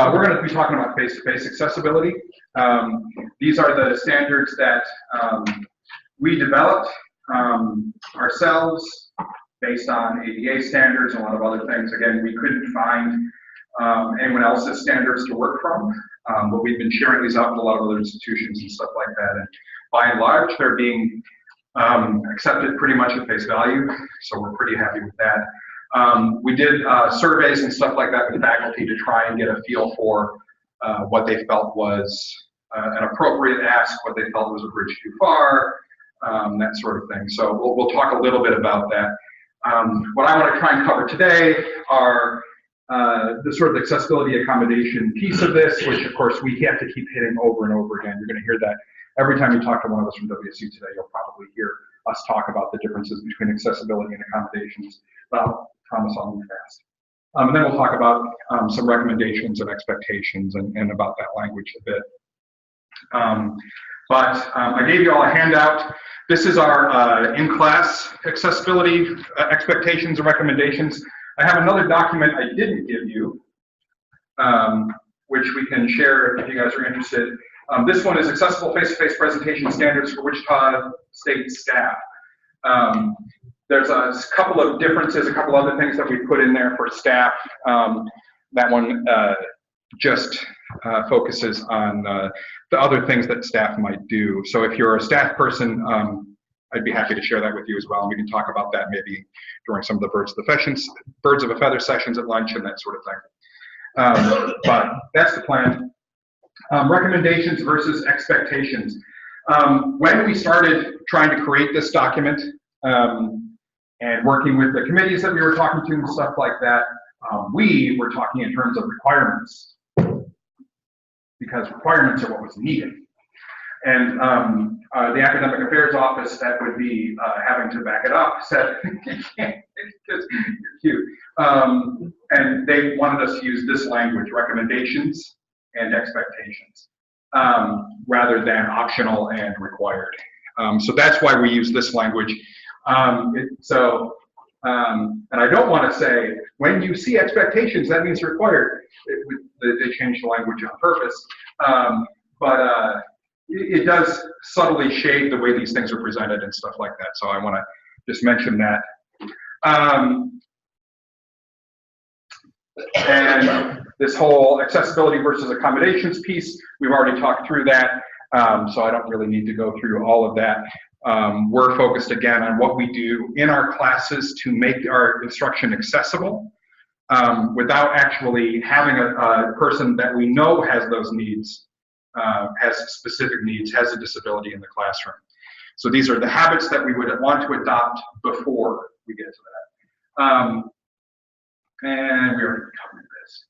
We're going to be talking about face-to-face accessibility. These are the standards that we developed ourselves based on ADA standards and a lot of other things. Again, we couldn't find anyone else's standards to work from, but we've been sharing these out with a lot of other institutions and stuff like that. And by and large, they're being accepted pretty much at face value, so we're pretty happy with that. We did surveys and stuff like that with faculty to try and get a feel for what they felt was an appropriate ask, what they felt was a bridge too far, that sort of thing. So we'll talk a little bit about that. What I want to try and cover today are the sort of accessibility accommodation piece of this, which of course we have to keep hitting over and over again. You're going to hear that every time you talk to one of us from WSU today. You'll probably hear us talk about the differences between accessibility and accommodations. But I'll promise I'll move fast. And then we'll talk about some recommendations and expectations and about that language a bit. I gave you all a handout. This is our in-class accessibility expectations and recommendations. I have another document I didn't give you, which we can share if you guys are interested. This one is Accessible Face-to-Face Presentation Standards for Wichita State Staff. There's a couple of differences, a couple other things that we put in there for staff. That one just focuses on the other things that staff might do. So if you're a staff person, I'd be happy to share that with you as well, and we can talk about that maybe during some of the birds of a feather sessions at lunch and that sort of thing. But that's the plan. Recommendations versus expectations. When we started trying to create this document and working with the committees that we were talking to and stuff like that, we were talking in terms of requirements, because requirements are what was needed. And the Academic Affairs Office that would be having to back it up said, you can't, because you're cute. And they wanted us to use this language, recommendations and expectations, rather than optional and required. So that's why we use this language. And I don't want to say, when you see expectations, that means required. They changed the language on purpose. It does subtly shade the way these things are presented and stuff like that. So I want to just mention that. And this whole accessibility versus accommodations piece, we've already talked through that. So I don't really need to go through all of that. We're focused again on what we do in our classes to make our instruction accessible without actually having a person that we know has those needs, has specific needs, has a disability in the classroom. So these are the habits that we would want to adopt before we get to that. And we already covered this.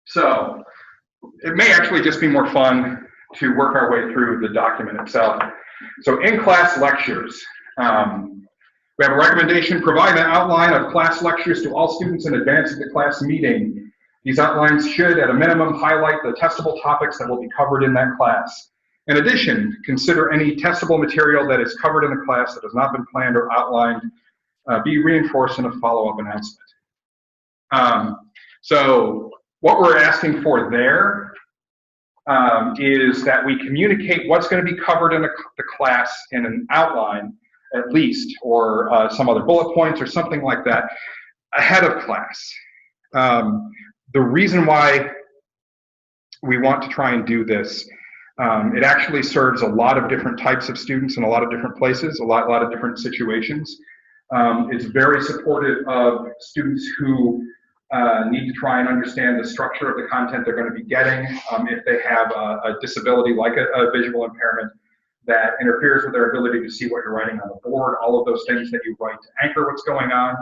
So it may actually just be more fun to work our way through the document itself. So in-class lectures. We have a recommendation: provide an outline of class lectures to all students in advance of the class meeting. These outlines should, at a minimum, highlight the testable topics that will be covered in that class. In addition, consider any testable material that is covered in the class that has not been planned or outlined be reinforced in a follow-up announcement. So what we're asking for there is that we communicate what's going to be covered in the class in an outline, at least, or some other bullet points or something like that, ahead of class. The reason why we want to try and do this, it actually serves a lot of different types of students in a lot of different places, a lot of different situations. It's very supportive of students who need to try and understand the structure of the content they're going to be getting. If they have a disability like a visual impairment that interferes with their ability to see what you're writing on the board, all of those things that you write to anchor what's going on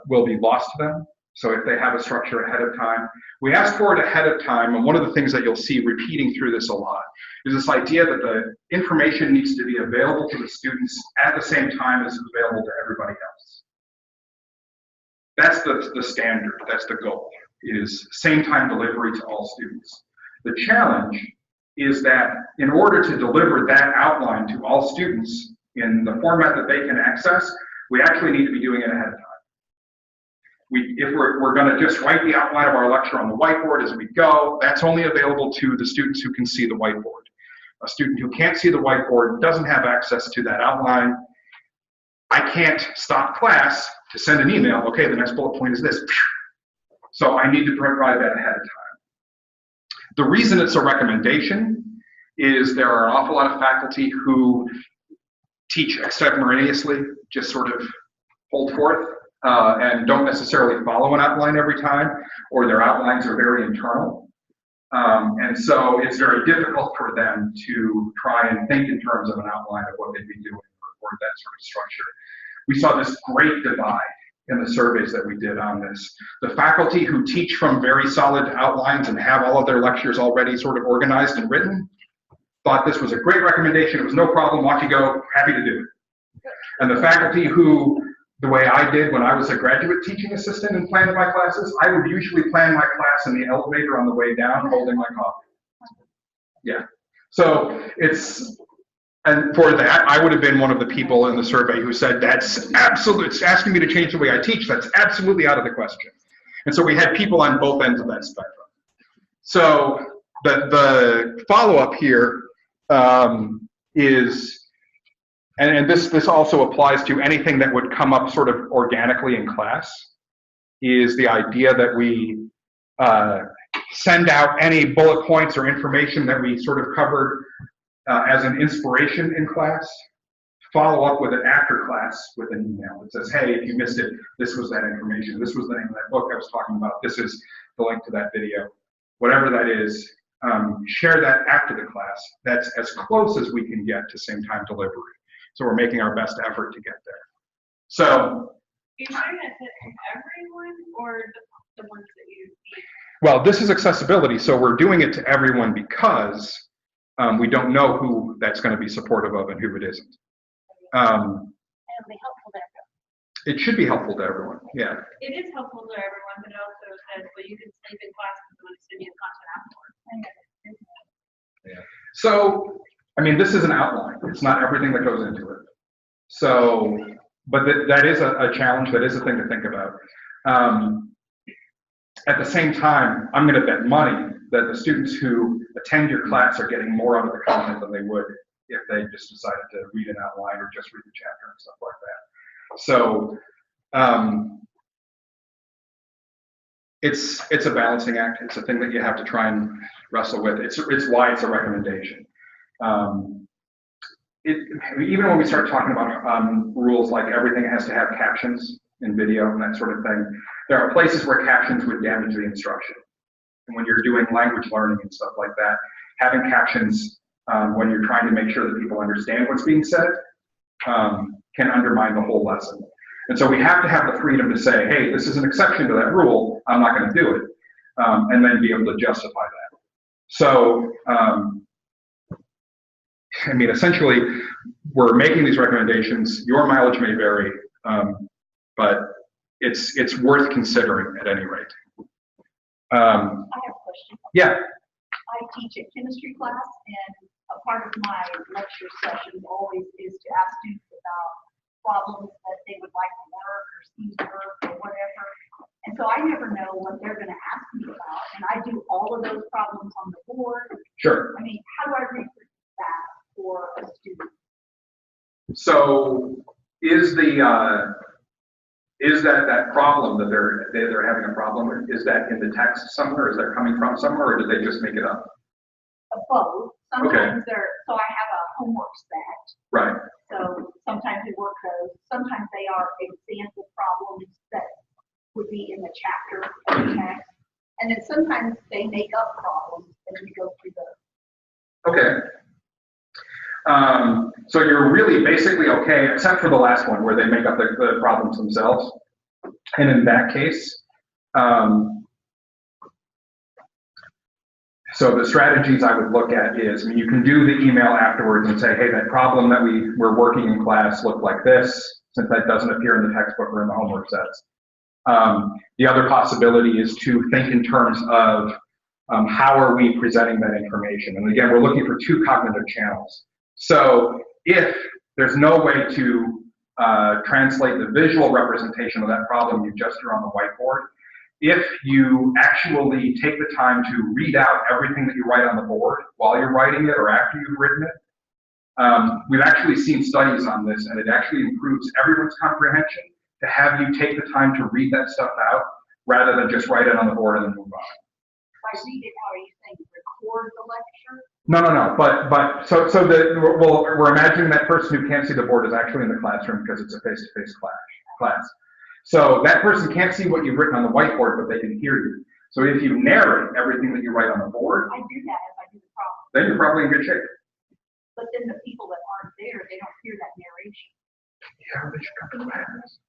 will be lost to them. So if they have a structure ahead of time, we ask for it ahead of time, and one of the things that you'll see repeating through this a lot is this idea that the information needs to be available to the students at the same time as it's available to everybody else. That's the standard, that's the goal, is same time delivery to all students. The challenge is that in order to deliver that outline to all students in the format that they can access, we actually need to be doing it ahead of time. If we're going to just write the outline of our lecture on the whiteboard as we go, that's only available to the students who can see the whiteboard. A student who can't see the whiteboard doesn't have access to that outline. I can't stop class to send an email, okay, the next bullet point is this. So I need to provide that ahead of time. The reason it's a recommendation is there are an awful lot of faculty who teach extemporaneously, just sort of hold forth, and don't necessarily follow an outline every time, or their outlines are very internal. And so it's very difficult for them to try and think in terms of an outline of what they'd be doing or that sort of structure. We saw this great divide in the surveys that we did on this. The faculty who teach from very solid outlines and have all of their lectures already sort of organized and written thought this was a great recommendation. It was no problem, off you go, happy to do it. And the faculty who, the way I did when I was a graduate teaching assistant and planned my classes, I would usually plan my class in the elevator on the way down, holding my coffee. Yeah. So and for that, I would have been one of the people in the survey who said, that's absolutely, it's asking me to change the way I teach. That's absolutely out of the question. And so we had people on both ends of that spectrum. So the follow-up here is, and this also applies to anything that would come up sort of organically in class, is the idea that we send out any bullet points or information that we sort of covered as an inspiration in class, follow up with it after class with an email that says, hey, if you missed it, this was that information, this was the name of that book I was talking about, this is the link to that video, whatever that is. Share that after the class. That's as close as we can get to same time delivery. So we're making our best effort to get there. So, you sharing that to everyone or the ones that you see? Well, this is accessibility, so we're doing it to everyone because we don't know who that's going to be supportive of and who it isn't. It'll be helpful to everyone. It should be helpful to everyone, yeah. It is helpful to everyone, but it also says, well, you can sleep in class and someone send you the content afterwards. Yeah. So, I mean, this is an outline. It's not everything that goes into it. So, but that is a challenge. That is a thing to think about. At the same time, I'm going to bet money that the students who attend your class are getting more out of the content than they would if they just decided to read an outline or just read the chapter and stuff like that. So, it's a balancing act. It's a thing that you have to try and wrestle with. It's why it's a recommendation. Even when we start talking about rules like everything has to have captions in video and that sort of thing, there are places where captions would damage the instruction. And when you're doing language learning and stuff like that, having captions when you're trying to make sure that people understand what's being said can undermine the whole lesson. And so we have to have the freedom to say, hey, this is an exception to that rule, I'm not going to do it, and then be able to justify that. So, I mean, essentially, we're making these recommendations. Your mileage may vary, but it's worth considering at any rate. I have a question. Yeah. I teach a chemistry class, and a part of my lecture sessions always is to ask students about problems that they would like to work or see work or whatever. And so I never know what they're going to ask me about, and I do all of those problems on the board. Sure. I mean, how do I reproduce that for a student? So is that problem that they're having a problem with, is that in the text somewhere? Is that coming from somewhere, or did they just make it up? Both. Sometimes Okay. so I have a homework set. Right. So sometimes we work those. Sometimes they are example problems that would be in the chapter of the text. And then sometimes they make up problems and we go through those. Okay. So you're really basically okay, except for the last one where they make up the problems themselves. And in that case, so the strategies I would look at is, I mean, you can do the email afterwards and say, hey, that problem that we're working in class looked like this, since that doesn't appear in the textbook or in the homework sets. The other possibility is to think in terms of how are we presenting that information? And again, we're looking for two cognitive channels. So if there's no way to translate the visual representation of that problem you just drew on the whiteboard. If you actually take the time to read out everything that you write on the board while you're writing it or after you've written it, we've actually seen studies on this, and it actually improves everyone's comprehension to have you take the time to read that stuff out rather than just write it on the board and then move on. By read it, how are you saying record the lecture? No. But we're imagining that person who can't see the board is actually in the classroom because it's a face-to-face class. So that person can't see what you've written on the whiteboard, but they can hear you. So if you narrate everything that you write on the board, I do that if I do the problem. then you're probably in good shape. But then the people that aren't there, they don't hear that narration. Yeah, they should come to class.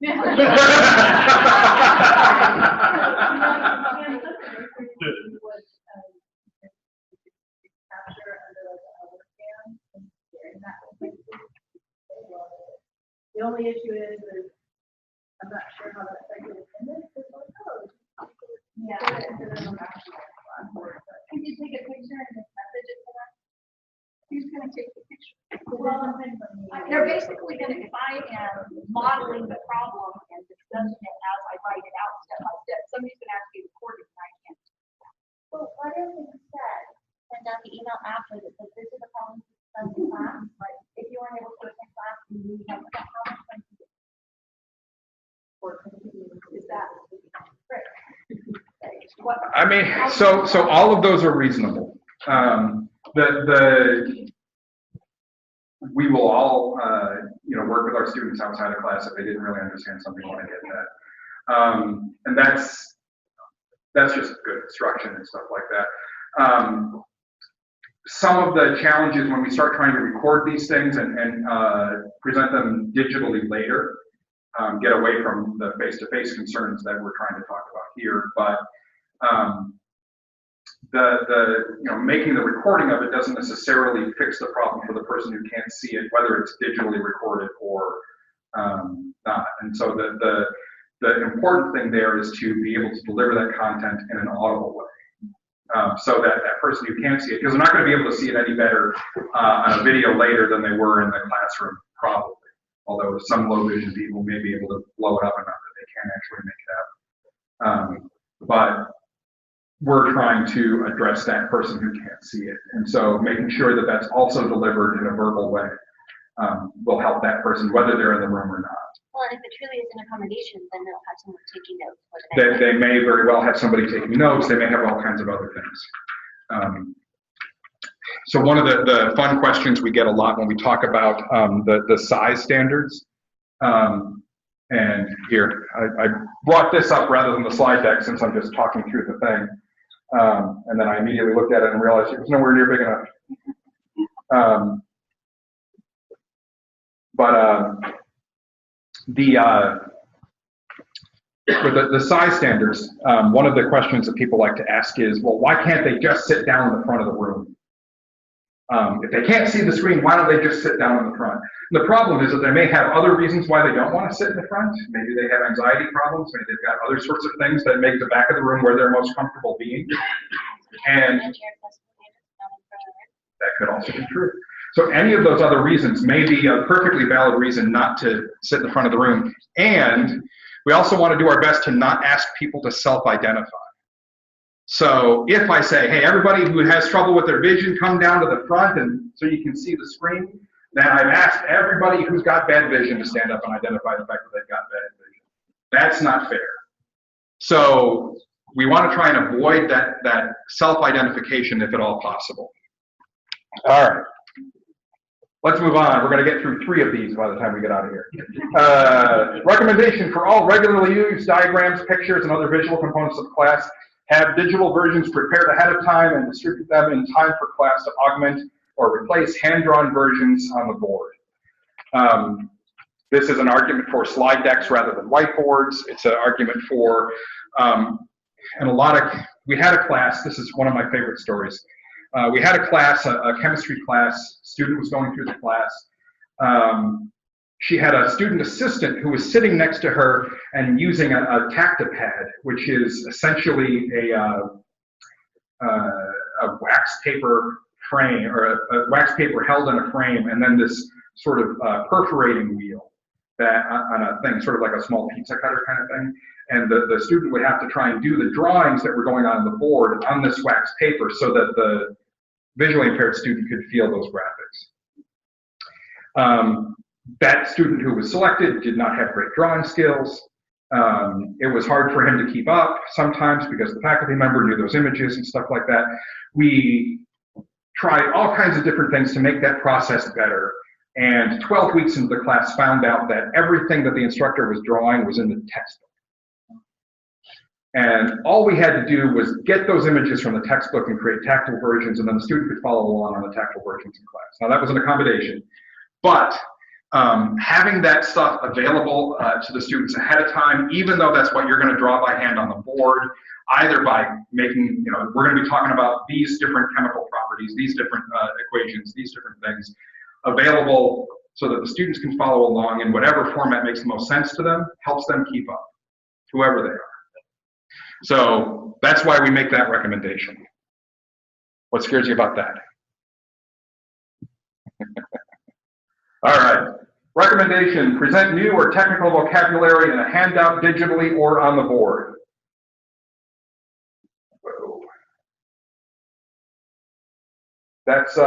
The only issue is I'm not sure how that affected attendance. It's like, oh, Yeah. Can Can you take a picture and just message it to them? Who's gonna take the picture? Well, They're basically gonna, if I am modeling the problem and discussing it as I write it out step by step, somebody's gonna have to be recording and I can't. well, what if instead send out the email after that says this is the problem discussed in class? Like, if you weren't able to attend class, you have that problem. Or continue is that right? What? I mean, so all of those are reasonable. We will all work with our students outside of class if they didn't really understand something when I get that, and that's just good instruction and stuff like that. Some of the challenges when we start trying to record these things and present them digitally later, get away from the face-to-face concerns that we're trying to talk about here, but making the recording of it doesn't necessarily fix the problem for the person who can't see it, whether it's digitally recorded or not. And so the important thing there is to be able to deliver that content in an audible way, so that that person who can't see it, because they're not going to be able to see it any better on a video later than they were in the classroom, probably. Although some low vision people may be able to blow it up enough that they can actually make it out. But we're trying to address that person who can't see it. And so making sure that that's also delivered in a verbal way will help that person, whether they're in the room or not. Well, if it truly is an accommodation, then they'll have someone taking notes for the next They may very well have somebody taking notes. They may have all kinds of other things. So one of the fun questions we get a lot when we talk about the size standards, and here, I brought this up rather than the slide deck since I'm just talking through the thing, and then I immediately looked at it and realized it was nowhere near big enough. With the size standards, one of the questions that people like to ask is, well, why can't they just sit down in the front of the room? If they can't see the screen, why don't they just sit down in the front? And the problem is that they may have other reasons why they don't want to sit in the front. Maybe they have anxiety problems. Maybe they've got other sorts of things that make the back of the room where they're most comfortable being. And that could also be true. So any of those other reasons may be a perfectly valid reason not to sit in the front of the room. And we also want to do our best to not ask people to self-identify. So if I say, hey, everybody who has trouble with their vision, come down to the front and so you can see the screen, then I've asked everybody who's got bad vision to stand up and identify the fact that they've got bad vision. That's not fair. So we want to try and avoid that self-identification if at all possible. All right. Let's move on. We're going to get through 3 of these by the time we get out of here. Recommendation for all regularly used diagrams, pictures, and other visual components of class. Have digital versions prepared ahead of time and distribute them in time for class to augment or replace hand-drawn versions on the board. This is an argument for slide decks rather than whiteboards. It's an argument for, we had a class, this is one of my favorite stories. We had a class, a chemistry class, student was going through the class. She had a student assistant who was sitting next to her and using a tactipad, which is essentially a wax paper frame, or a wax paper held in a frame, and then this sort of perforating wheel that on a thing, sort of like a small pizza cutter kind of thing. And the student would have to try and do the drawings that were going on the board on this wax paper so that the visually impaired student could feel those graphics. That student who was selected did not have great drawing skills. It was hard for him to keep up sometimes because the faculty member knew those images and stuff like that. We tried all kinds of different things to make that process better. And 12 weeks into the class found out that everything that the instructor was drawing was in the textbook. And all we had to do was get those images from the textbook and create tactile versions, and then the student could follow along on the tactile versions in class. Now that was an accommodation, but having that stuff available to the students ahead of time, even though that's what you're going to draw by hand on the board, either by making, we're going to be talking about these different chemical properties, these different equations, these different things, available so that the students can follow along in whatever format makes the most sense to them, helps them keep up, whoever they are. So that's why we make that recommendation. What scares you about that? All right. Recommendation, present new or technical vocabulary in a handout digitally or on the board. Whoa. That's,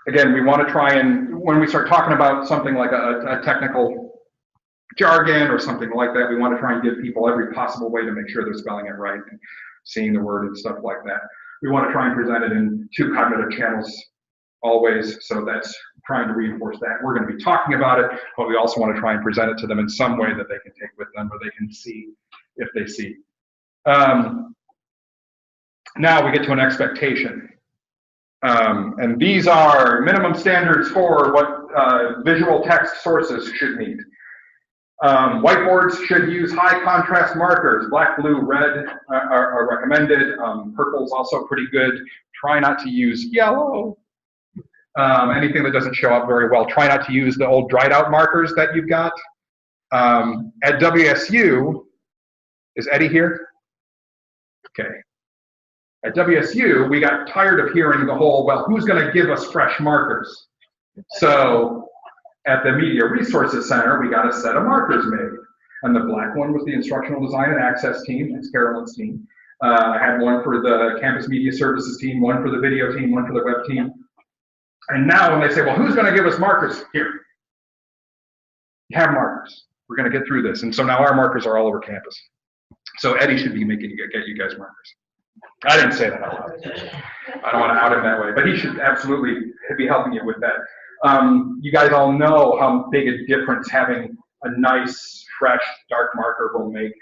again, we want to try and, when we start talking about something like a technical jargon or something like that, we want to try and give people every possible way to make sure they're spelling it right and seeing the word and stuff like that. We want to try and present it in 2 cognitive channels always, so that's trying to reinforce that. We're going to be talking about it, but we also want to try and present it to them in some way that they can take with them or they can see if they see. Now we get to an expectation. And these are minimum standards for what visual text sources should meet. Whiteboards should use high contrast markers. Black, blue, red are recommended. Purple's also pretty good. Try not to use yellow. Anything that doesn't show up very well. Try not to use the old dried out markers that you've got. At WSU, is Eddie here? Okay. At WSU, we got tired of hearing the whole, well, who's going to give us fresh markers? So at the Media Resources Center, we got a set of markers made. And the black one was the Instructional Design and Access team. That's Carolyn's team. I had one for the Campus Media Services team, one for the video team, one for the web team. And now when they say, well, who's going to give us markers? Here. You have markers. We're going to get through this. And so now our markers are all over campus. So Eddie should be making get you guys markers. I didn't say that out loud. I don't want to out him that way, but he should absolutely be helping you with that. You guys all know how big a difference having a nice, fresh, dark marker will make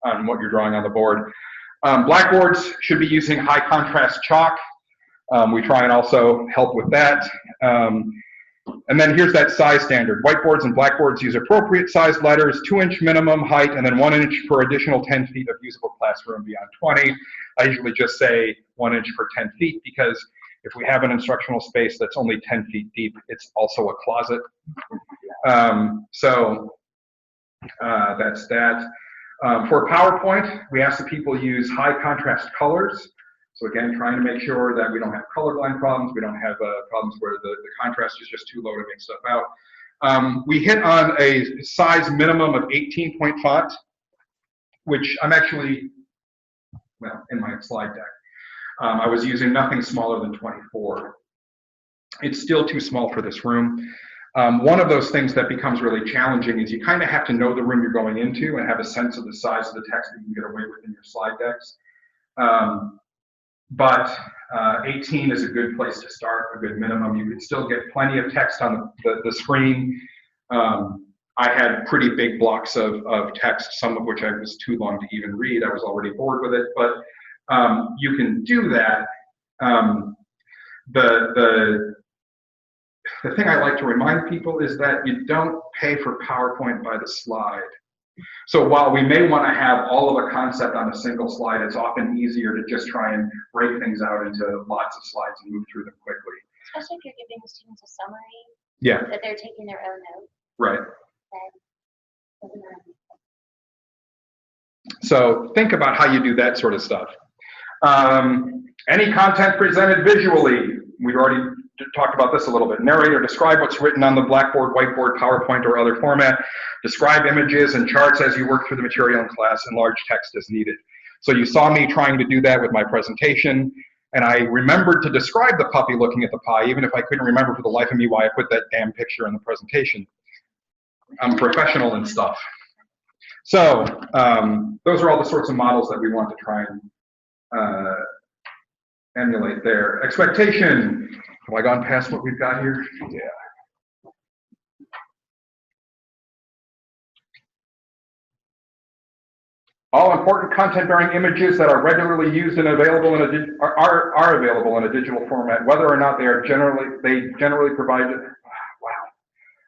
on what you're drawing on the board. Blackboards should be using high contrast chalk. We try and also help with that. And then here's that size standard. Whiteboards and blackboards use appropriate sized letters, 2-inch minimum height, and then 1 inch per additional 10 feet of usable classroom beyond 20. I usually just say 1 inch per 10 feet because if we have an instructional space that's only 10 feet deep, it's also a closet. That's that. For PowerPoint, we ask that people use high contrast colors. So again, trying to make sure that we don't have colorblind problems. We don't have problems where the contrast is just too low to make stuff out. We hit on a size minimum of 18-point font, which I'm actually, well, in my slide deck. I was using nothing smaller than 24. It's still too small for this room. One of those things that becomes really challenging is you kind of have to know the room you're going into and have a sense of the size of the text that you can get away with in your slide decks. But 18 is a good place to start, a good minimum. You could still get plenty of text on the screen. I had pretty big blocks of text, some of which I was too long to even read. I was already bored with it, but you can do that. The thing I like to remind people is that you don't pay for PowerPoint by the slide. So while we may want to have all of a concept on a single slide, it's often easier to just try and break things out into lots of slides and move through them quickly. Especially if you're giving the students a summary. Yeah. That they're taking their own notes. Right. So think about how you do that sort of stuff. Any content presented visually. We already talked about this a little bit. Narrate or describe what's written on the blackboard, whiteboard, PowerPoint, or other format. Describe images and charts as you work through the material in class, and large text as needed. So you saw me trying to do that with my presentation, and I remembered to describe the puppy looking at the pie, even if I couldn't remember for the life of me why I put that damn picture in the presentation. I'm professional and stuff. So those are all the sorts of models that we want to try and emulate there. Expectation. Have I gone past what we've got here? Yeah. All important content-bearing images that are regularly used and available in a are available in a digital format, whether or not they are generally provided. Wow.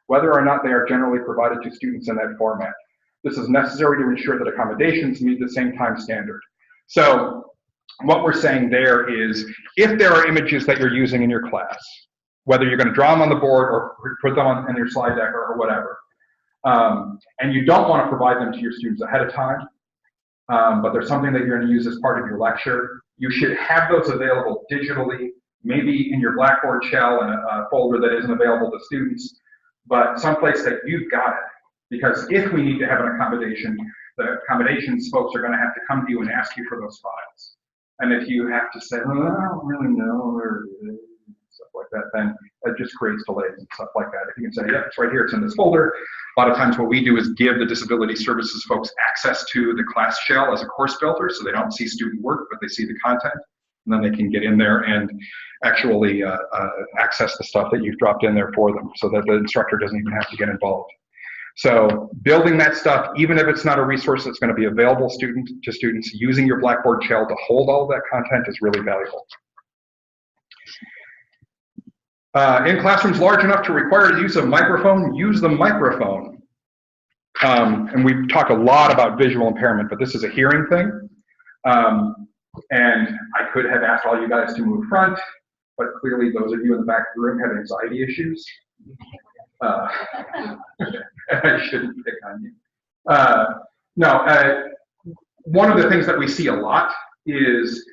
Whether or not they are generally provided to students in that format. This is necessary to ensure that accommodations meet the same time standard. So what we're saying there is, if there are images that you're using in your class, whether you're going to draw them on the board or put them on in your slide deck or whatever, and you don't want to provide them to your students ahead of time, but there's something that you're going to use as part of your lecture, you should have those available digitally, maybe in your Blackboard shell in a folder that isn't available to students, but someplace that you've got it. Because if we need to have an accommodation, the accommodations folks are going to have to come to you and ask you for those files. And if you have to say, well, I don't really know where it is, stuff like that, then it just creates delays and stuff like that. If you can say, yeah, it's right here, it's in this folder. A lot of times what we do is give the disability services folks access to the class shell as a course builder, so they don't see student work, but they see the content. And then they can get in there and actually access the stuff that you've dropped in there for them, so that the instructor doesn't even have to get involved. So building that stuff, even if it's not a resource that's going to be available to students, using your Blackboard shell to hold all of that content is really valuable. In classrooms large enough to require the use of microphone, use the microphone. And we've talked a lot about visual impairment, but this is a hearing thing. And I could have asked all you guys to move front, but clearly those of you in the back of the room have anxiety issues. I shouldn't pick on you. One of the things that we see a lot is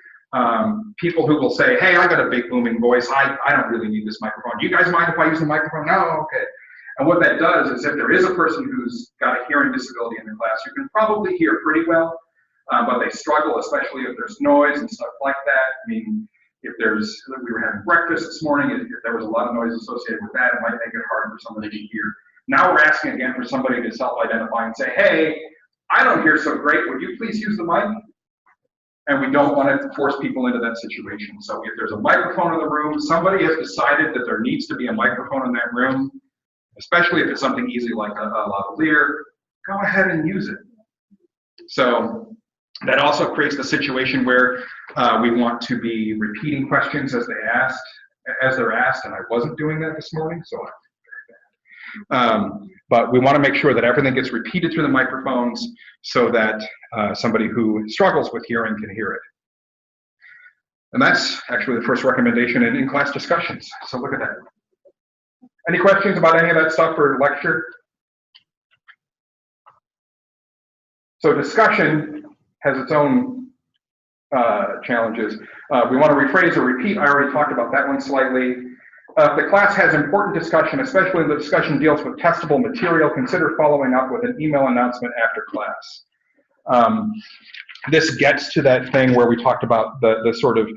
people who will say, hey, I got a big booming voice. I don't really need this microphone. Do you guys mind if I use the microphone? No, okay. And what that does is, if there is a person who's got a hearing disability in the class, you can probably hear pretty well, but they struggle, especially if there's noise and stuff like that. I mean, if there's, we were having breakfast this morning, if there was a lot of noise associated with that, it might make it hard for somebody to hear. Now we're asking again for somebody to self-identify and say, hey, I don't hear so great, would you please use the mic? And we don't want to force people into that situation. So if there's a microphone in the room, somebody has decided that there needs to be a microphone in that room, especially if it's something easy like a lavalier, go ahead and use it. So that also creates the situation where we want to be repeating questions as they're asked, and I wasn't doing that this morning, so but we want to make sure that everything gets repeated through the microphones so that somebody who struggles with hearing can hear it. And that's actually the first recommendation in in-class discussions. So look at that. Any questions about any of that stuff for lecture? So discussion has its own challenges. We want to rephrase or repeat. I already talked about that one slightly. If the class has important discussion, especially if the discussion deals with testable material, consider following up with an email announcement after class. This gets to that thing where we talked about the sort of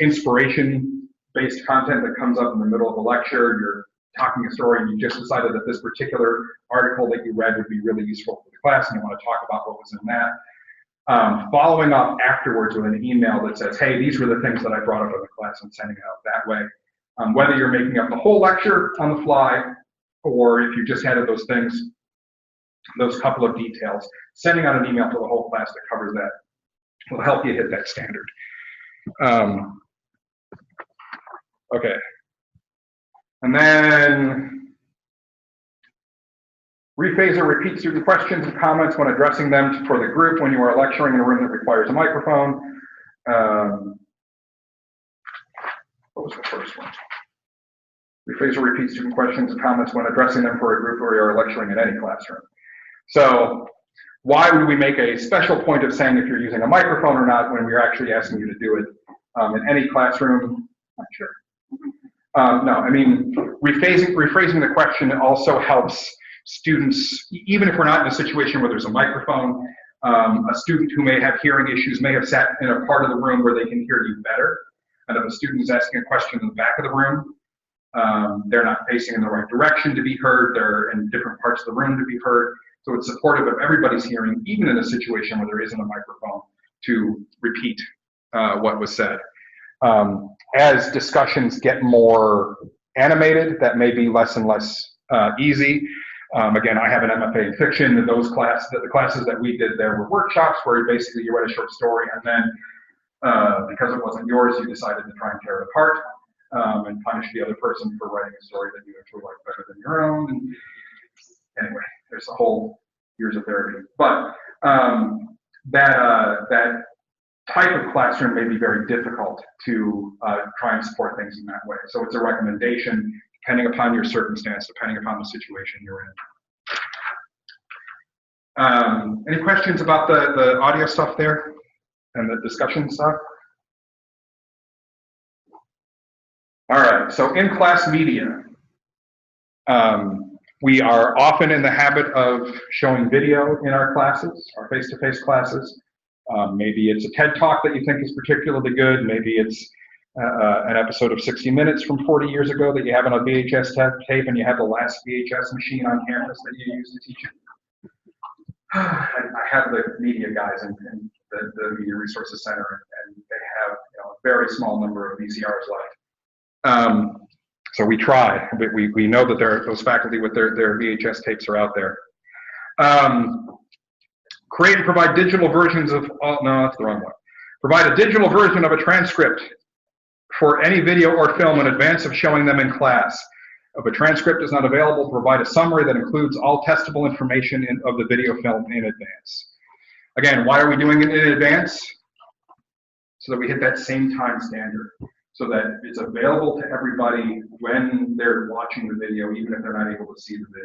inspiration-based content that comes up in the middle of a lecture. You're talking a story and you just decided that this particular article that you read would be really useful for the class, and you want to talk about what was in that. Following up afterwards with an email that says, hey, these were the things that I brought up in the class, and sending it out that way. Whether you're making up the whole lecture on the fly, or if you just added those things, those couple of details, sending out an email to the whole class that covers that will help you hit that standard. Okay. And then rephrase or repeat student questions and comments when addressing them for the group when you are lecturing in a room that requires a microphone. What was the first one? Rephrase or repeat student questions and comments when addressing them for a group or you are lecturing in any classroom. So why would we make a special point of saying if you're using a microphone or not when we're actually asking you to do it in any classroom? Not sure. No, I mean, rephrasing the question also helps students, even if we're not in a situation where there's a microphone, a student who may have hearing issues may have sat in a part of the room where they can hear you better. And if a student is asking a question in the back of the room, they're not facing in the right direction to be heard, they're in different parts of the room to be heard. So it's supportive of everybody's hearing, even in a situation where there isn't a microphone, to repeat what was said. As discussions get more animated, that may be less and less easy. Again, I have an MFA in fiction, and those the classes that we did there were workshops where basically you read a short story, and then because it wasn't yours, you decided to try and tear it apart and punish the other person for writing a story that you actually like better than your own. And anyway, there's a whole years of therapy. But that type of classroom may be very difficult to try and support things in that way. So it's a recommendation depending upon your circumstance, depending upon the situation you're in. Any questions about the audio stuff there and the discussion stuff? All right, so in-class media. We are often in the habit of showing video in our classes, our face-to-face classes. Maybe it's a TED Talk that you think is particularly good. Maybe it's an episode of 60 Minutes from 40 years ago that you have on a VHS tape and you have the last VHS machine on campus that you use to teach it. I have the media guys in the Media Resources Center, and they have a very small number of VCRs left. So we try, but we know that those faculty with their VHS tapes are out there. Create and provide digital versions of, oh, no, that's the wrong one. Provide a digital version of a transcript for any video or film in advance of showing them in class. If a transcript is not available, provide a summary that includes all testable information of the video film in advance. Again, why are we doing it in advance? So that we hit that same time standard, so that it's available to everybody when they're watching the video, even if they're not able to see the video.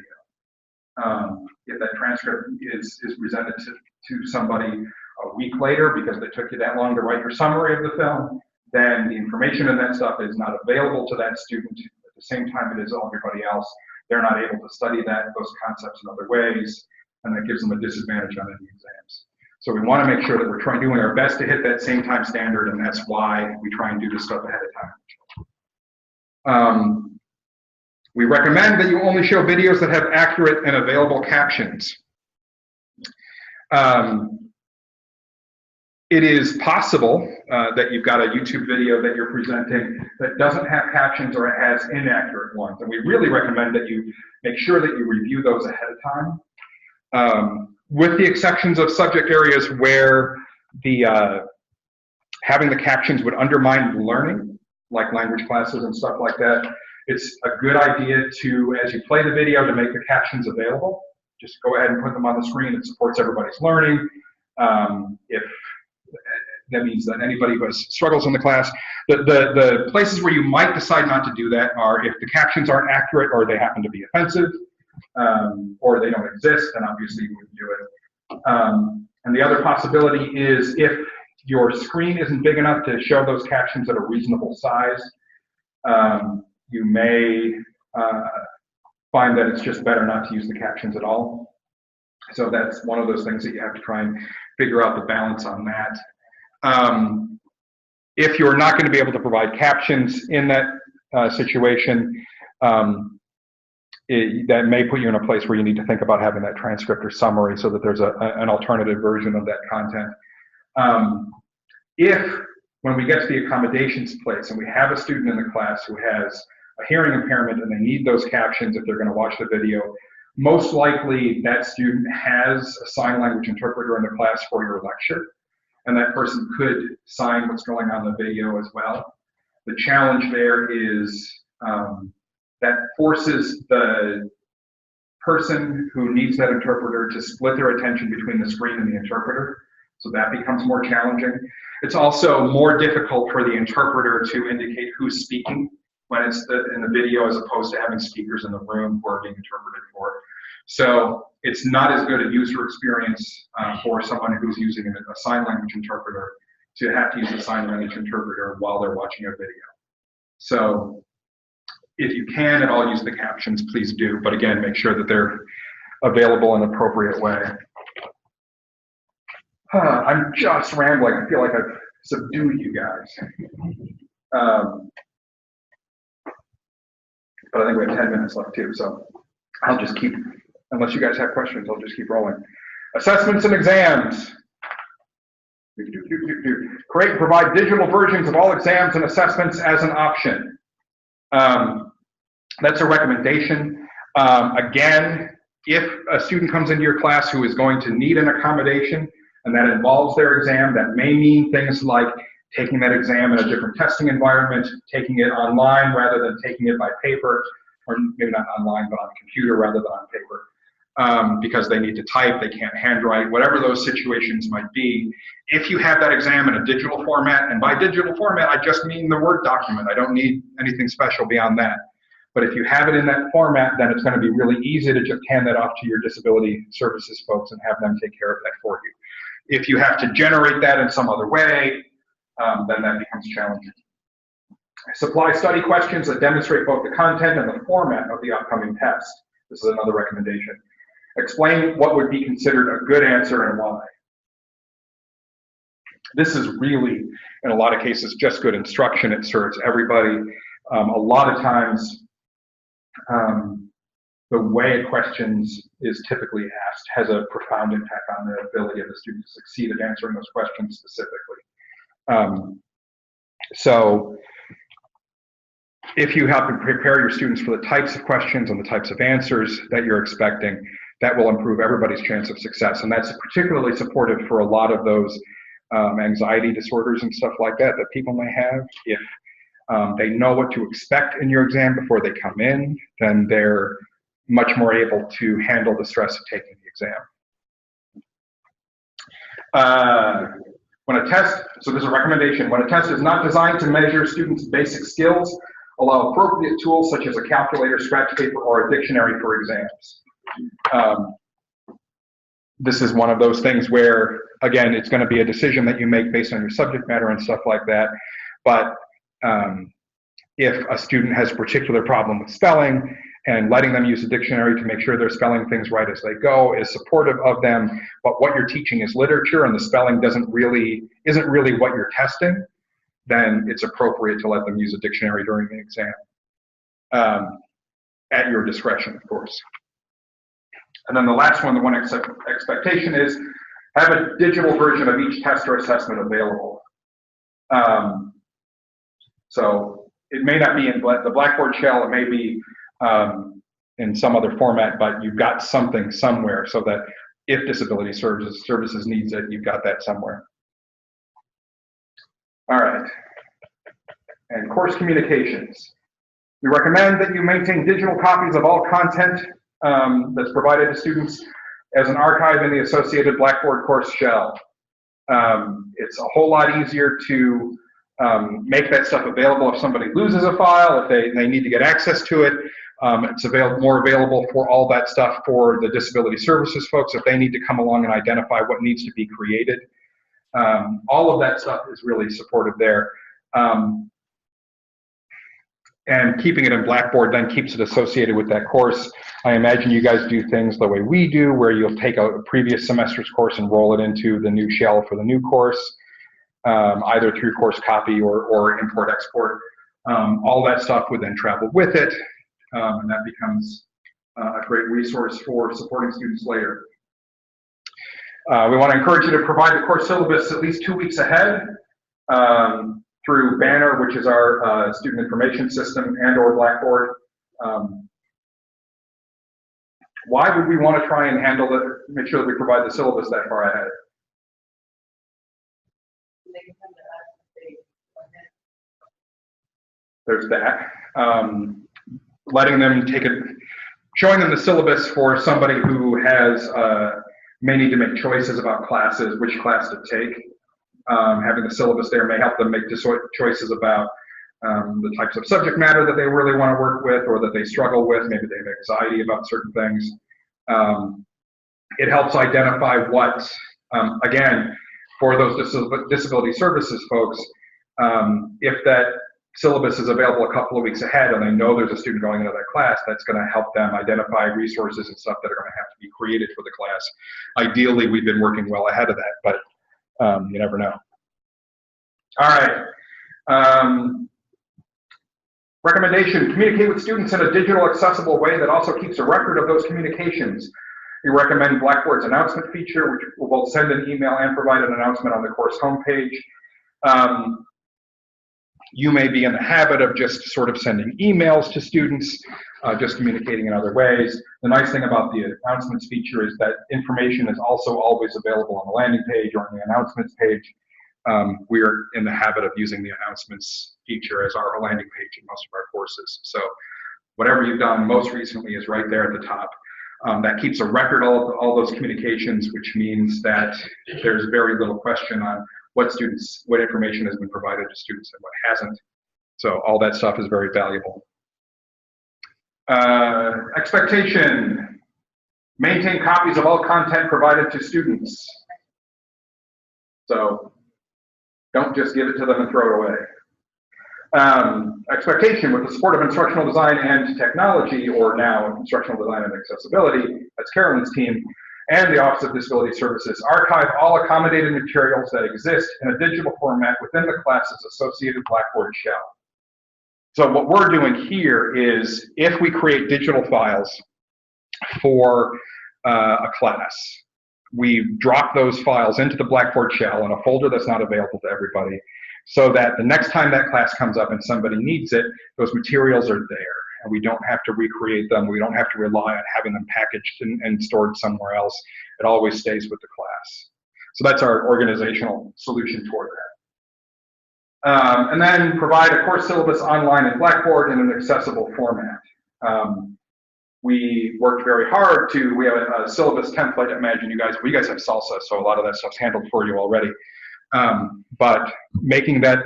If that transcript is presented to somebody a week later because they took you that long to write your summary of the film, then the information in that stuff is not available to that student at the same time it is everybody else. They're not able to study those concepts in other ways, and that gives them a disadvantage on any exams. So we want to make sure that we're doing our best to hit that same time standard, and that's why we try and do this stuff ahead of time. We recommend that you only show videos that have accurate and available captions. It is possible that you've got a YouTube video that you're presenting that doesn't have captions or it has inaccurate ones. And we really recommend that you make sure that you review those ahead of time. With the exceptions of subject areas where having the captions would undermine learning, like language classes and stuff like that, it's a good idea to, as you play the video, to make the captions available. Just go ahead and put them on the screen. It supports everybody's learning. If that means that anybody who has struggles in the class, the places where you might decide not to do that are if the captions aren't accurate or they happen to be offensive, or they don't exist, then obviously you wouldn't do it. And the other possibility is if your screen isn't big enough to show those captions at a reasonable size, you may find that it's just better not to use the captions at all. So that's one of those things that you have to try and figure out the balance on that. If you're not going to be able to provide captions in that situation, that may put you in a place where you need to think about having that transcript or summary so that there's an alternative version of that content. If, when we get to the accommodations place and we have a student in the class who has a hearing impairment and they need those captions if they're going to watch the video, most likely that student has a sign language interpreter in the class for your lecture, and that person could sign what's going on in the video as well. The challenge there is that forces the person who needs that interpreter to split their attention between the screen and the interpreter, so that becomes more challenging. It's also more difficult for the interpreter to indicate who's speaking when it's in the video as opposed to having speakers in the room who are being interpreted for. So it's not as good a user experience for someone who's using a sign language interpreter to have to use a sign language interpreter while they're watching a video. So if you can at all use the captions, please do. But again, make sure that they're available in an appropriate way. I'm just rambling. I feel like I've subdued you guys. But I think we have 10 minutes left too, so I'll just keep, unless you guys have questions, I'll just keep rolling. Assessments and exams. Create and provide digital versions of all exams and assessments as an option. That's a recommendation. Again, if a student comes into your class who is going to need an accommodation and that involves their exam, that may mean things like taking that exam in a different testing environment, taking it online rather than taking it by paper, or maybe not online, but on a computer rather than on paper, because they need to type, they can't handwrite, whatever those situations might be. If you have that exam in a digital format, and by digital format, I just mean the Word document. I don't need anything special beyond that. But if you have it in that format, then it's going to be really easy to just hand that off to your disability services folks and have them take care of that for you. If you have to generate that in some other way, then that becomes challenging. Supply study questions that demonstrate both the content and the format of the upcoming test. This is another recommendation. Explain what would be considered a good answer and why. This is really, in a lot of cases, just good instruction. It serves everybody. A lot of times, the way a question is typically asked has a profound impact on the ability of the student to succeed at answering those questions specifically. So if you help and prepare your students for the types of questions and the types of answers that you're expecting, that will improve everybody's chance of success. And that's particularly supportive for a lot of those anxiety disorders and stuff like that people may have. If they know what to expect in your exam before they come in, then they're much more able to handle the stress of taking the exam. When a test, so there's a recommendation, when a test is not designed to measure students' basic skills, allow appropriate tools such as a calculator, scratch paper, or a dictionary for exams. This is one of those things where, again, it's going to be a decision that you make based on your subject matter and stuff like that. But if a student has a particular problem with spelling, and letting them use a dictionary to make sure they're spelling things right as they go is supportive of them, but what you're teaching is literature and the spelling isn't really what you're testing, then it's appropriate to let them use a dictionary during the exam, at your discretion, of course. And then the last one, the one expectation is have a digital version of each test or assessment available. So it may not be in the Blackboard shell, it may be in some other format, but you've got something somewhere so that if disability services needs it, you've got that somewhere. All right. And course communications. We recommend that you maintain digital copies of all content that's provided to students as an archive in the associated Blackboard course shell. It's a whole lot easier to make that stuff available if somebody loses a file, if they need to get access to it. It's more available for all that stuff for the disability services folks if they need to come along and identify what needs to be created. All of that stuff is really supported there. And keeping it in Blackboard then keeps it associated with that course. I imagine you guys do things the way we do, where you'll take a previous semester's course and roll it into the new shell for the new course, either through course copy or import-export. All that stuff would then travel with it, and that becomes a great resource for supporting students later. We want to encourage you to provide the course syllabus at least 2 weeks ahead through Banner, which is our student information system, and/or Blackboard. Why would we want to try and handle it, make sure that we provide the syllabus that far ahead? There's that. Letting them take it, showing them the syllabus for somebody who has may need to make choices about classes, which class to take. Having the syllabus there may help them make choices about the types of subject matter that they really want to work with or that they struggle with. Maybe they have anxiety about certain things. It helps identify what, again, for those disability services folks, if that syllabus is available a couple of weeks ahead and they know there's a student going into that class, that's going to help them identify resources and stuff that are going to have to be created for the class. Ideally, we've been working well ahead of that, but you never know. All right. Recommendation, communicate with students in a digital accessible way that also keeps a record of those communications. We recommend Blackboard's announcement feature, which will both send an email and provide an announcement on the course homepage. You may be in the habit of just sort of sending emails to students, just communicating in other ways. The nice thing about the announcements feature is that information is also always available on the landing page or on the announcements page. We're in the habit of using the announcements feature as our landing page in most of our courses. So whatever you've done most recently is right there at the top. That keeps a record of all those communications, which means that there's very little question on what information has been provided to students and what hasn't. So all that stuff is very valuable. Expectation, maintain copies of all content provided to students. So don't just give it to them and throw it away. Expectation, with the support of instructional design and technology, or now instructional design and accessibility, that's Carolyn's team, and the Office of Disability Services, archive all accommodated materials that exist in a digital format within the class's associated Blackboard shell. So what we're doing here is, if we create digital files for a class, we drop those files into the Blackboard shell in a folder that's not available to everybody, so that the next time that class comes up and somebody needs it, those materials are there, and we don't have to recreate them. We don't have to rely on having them packaged and stored somewhere else. It always stays with the class. So that's our organizational solution toward that. And then provide a course syllabus online in Blackboard in an accessible format. We worked very hard we have a syllabus template. Imagine you guys have Salsa, so a lot of that stuff's handled for you already. But making that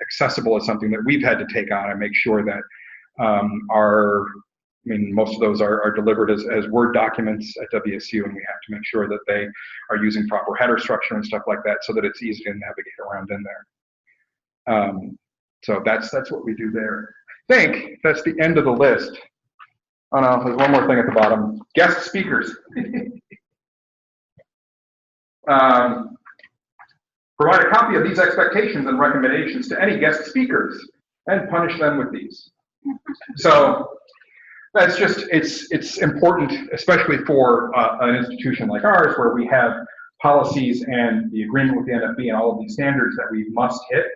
accessible is something that we've had to take on and make sure that most of those are delivered as Word documents at WSU, and we have to make sure that they are using proper header structure and stuff like that so that it's easy to navigate around in there. So that's what we do there. I think that's the end of the list. Oh no, there's one more thing at the bottom. Guest speakers. Provide a copy of these expectations and recommendations to any guest speakers and punish them with these. So that's just, it's important, especially for an institution like ours where we have policies and the agreement with the NFB and all of these standards that we must hit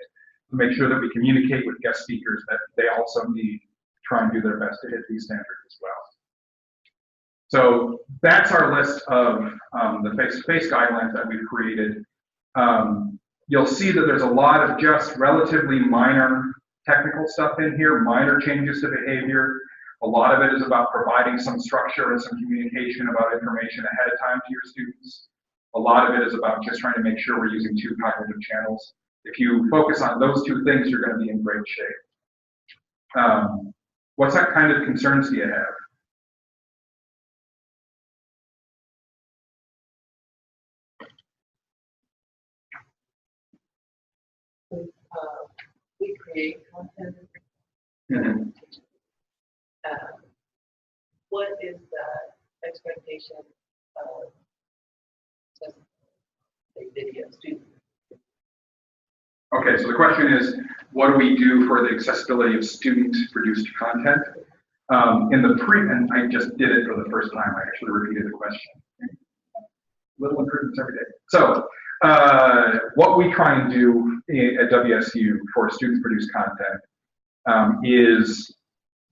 to make sure that we communicate with guest speakers that they also need to try and do their best to hit these standards as well. So that's our list of the face-to-face guidelines that we've created. You'll see that there's a lot of just relatively minor technical stuff in here, minor changes to behavior. A lot of it is about providing some structure and some communication about information ahead of time to your students. A lot of it is about just trying to make sure we're using 2 cognitive channels. If you focus on those 2 things, you're going to be in great shape. What kind of concerns do you have? We create content. Mm-hmm. What is the expectation of a video student? Okay, so the question is, what do we do for the accessibility of student-produced content? And I just did it for the first time. I actually repeated the question. Little improvements every day. So, what we try and do at WSU for student-produced content is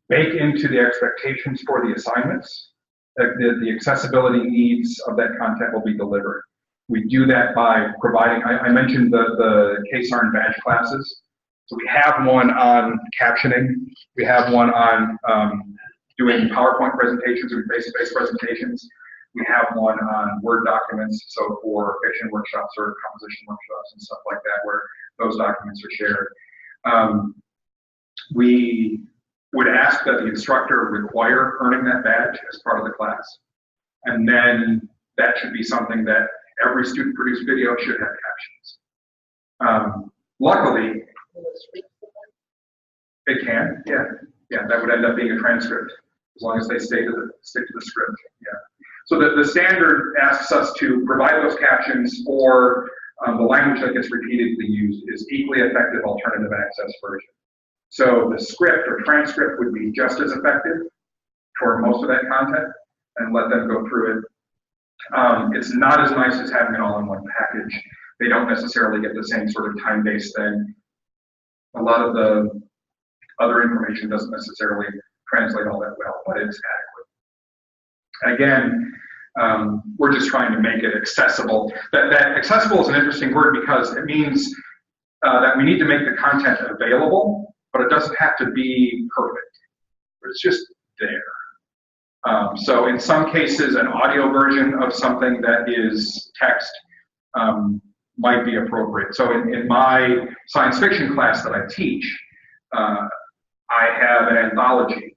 bake into the expectations for the assignments that the accessibility needs of that content will be delivered. We do that by providing, I mentioned the KSAR and badge classes. So we have one on captioning. We have one on doing PowerPoint presentations and face-to-face presentations. We have one on Word documents, so for fiction workshops or composition workshops and stuff like that, where those documents are shared. We would ask that the instructor require earning that badge as part of the class. And then that should be something that every student-produced video should have captions. Luckily, It can, yeah. Yeah, that would end up being a transcript, as long as they stick to the script, yeah. So the standard asks us to provide those captions, or the language that gets repeatedly used is equally effective alternative access version. So the script or transcript would be just as effective for most of that content, and let them go through it. It's not as nice as having it all in one package. They don't necessarily get the same sort of time-based thing. A lot of the other information doesn't necessarily translate all that well, but it's adequate. Again, we're just trying to make it accessible. That accessible is an interesting word because it means that we need to make the content available, but it doesn't have to be perfect. It's just there. So in some cases, an audio version of something that is text might be appropriate. So in my science fiction class that I teach, I have an anthology.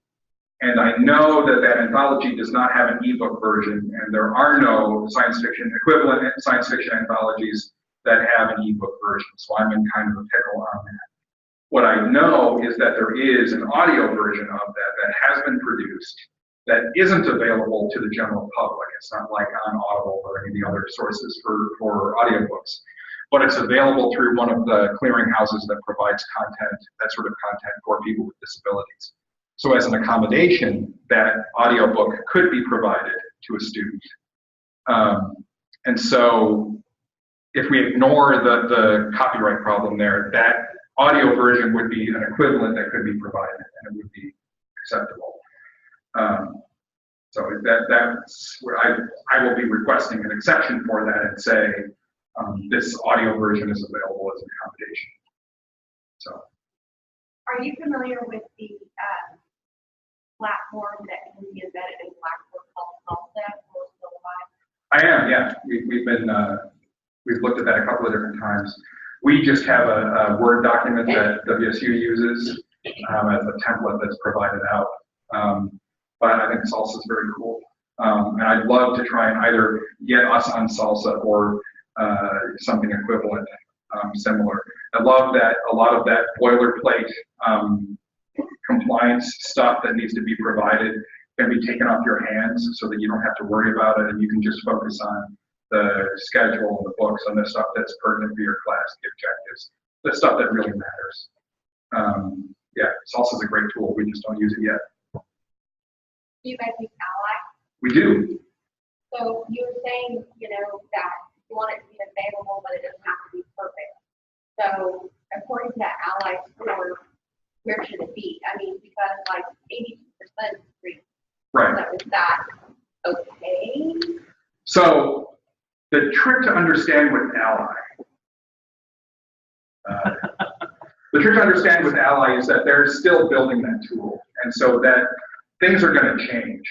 And I know that that anthology does not have an ebook version, and there are no equivalent science fiction anthologies that have an ebook version. So I'm in kind of a pickle on that. What I know is that there is an audio version of that has been produced that isn't available to the general public. It's not like on Audible or any of the other sources for audiobooks. But it's available through one of the clearinghouses that provides content, that sort of content for people with disabilities. So as an accommodation, that audiobook could be provided to a student. And so if we ignore the copyright problem there, that audio version would be an equivalent that could be provided, and it would be acceptable. So that's where I will be requesting an exception for that and say this audio version is available as an accommodation. So. Are you familiar with the platform that can be embedded in Blackboard called Salsa? I am, yeah. We've looked at that a couple of different times. We just have a Word document that WSU uses as a template that's provided out. But I think Salsa is very cool. And I'd love to try and either get us on Salsa or something equivalent, similar. I love that a lot of that boilerplate compliance stuff that needs to be provided can be taken off your hands so that you don't have to worry about it and you can just focus on the schedule and the books and the stuff that's pertinent to your class, the objectives, the stuff that really matters. Yeah, Salsa is a great tool. We just don't use it yet. Do you guys use Ally? We do. So you were saying, that you want it to be available, but it doesn't have to be perfect. So according to that Ally score, where should it be? I mean, because like 82% is free. Right. So is that okay? So the trick to understand with Ally, is that they're still building that tool, and so that things are going to change.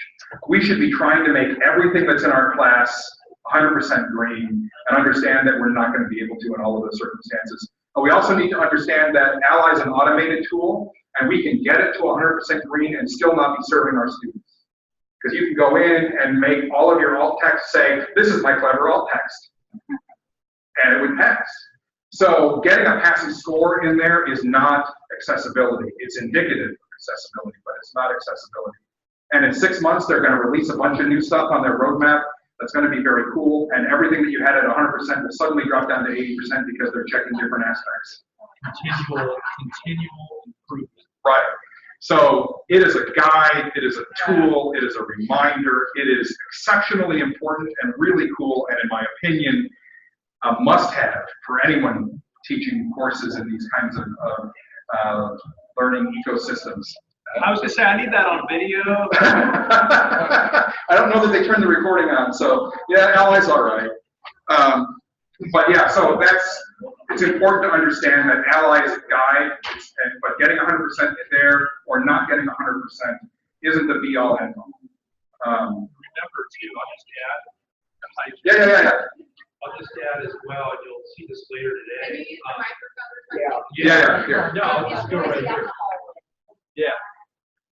We should be trying to make everything that's in our class 100% green and understand that we're not going to be able to in all of those circumstances. But we also need to understand that Ally is an automated tool, and we can get it to 100% green and still not be serving our students. Because you can go in and make all of your alt text say, this is my clever alt text. And it would pass. So getting a passing score in there is not accessibility. It's indicative of accessibility, but it's not accessibility. And in 6 months, they're going to release a bunch of new stuff on their roadmap that's going to be very cool, and everything that you had at 100% will suddenly drop down to 80% because they're checking different aspects. Continual improvement. Right. So it is a guide, it is a tool, it is a reminder, it is exceptionally important and really cool, and in my opinion, a must-have for anyone teaching courses in these kinds of learning ecosystems. I was going to say, I need that on video. I don't know that they turned the recording on, so yeah, Ally's all right. But yeah, so it's important to understand that Ally is a guide, but getting 100% there or not getting 100% isn't the be-all end-all. Remember too, I'll just add. I'll just add as well, and you'll see this later today. Can you use the microphone? Yeah. No, I'll just go right here. Yeah.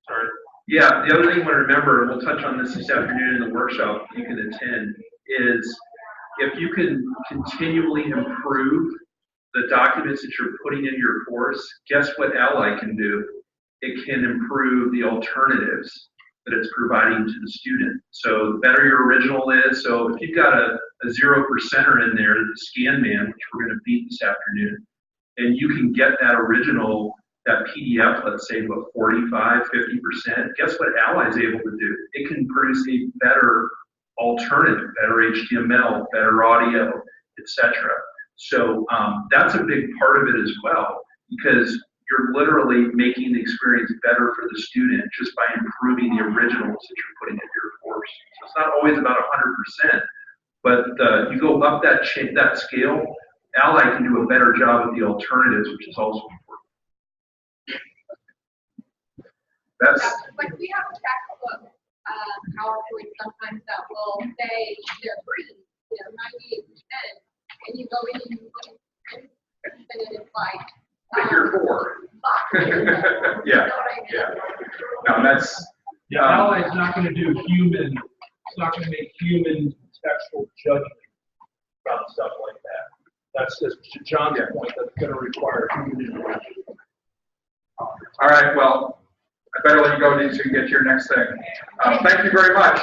Sorry. Yeah, the other thing you want to remember, and we'll touch on this afternoon in the workshop you can attend, is if you can continually improve the documents that you're putting in your course, guess what Ally can do? it can improve the alternatives that it's providing to the student. So the better your original is, so if you've got a 0%er in there, the scan man, which we're going to beat this afternoon, and you can get that original, that PDF, let's say, about 45, 50%, guess what Ally's able to do? It can produce a better alternative, better HTML, better audio, etc. So that's a big part of it as well, because you're literally making the experience better for the student just by improving the originals that you're putting in your course. So it's not always about 100%, but you go up that scale, Ally can do a better job with the alternatives, which is also important. That's Like we have a textbook, PowerPoint sometimes that will say they're free, 98%, and you go in and you look and it's like. figure 4. Yeah, yeah. No, that's. Yeah, Ally is not going to do human, it's not going to make human textual judgment about stuff like that. That's just to John's point, that's going to require human interaction. All right, well, I better let you go so you can get to your next thing. Thank you very much.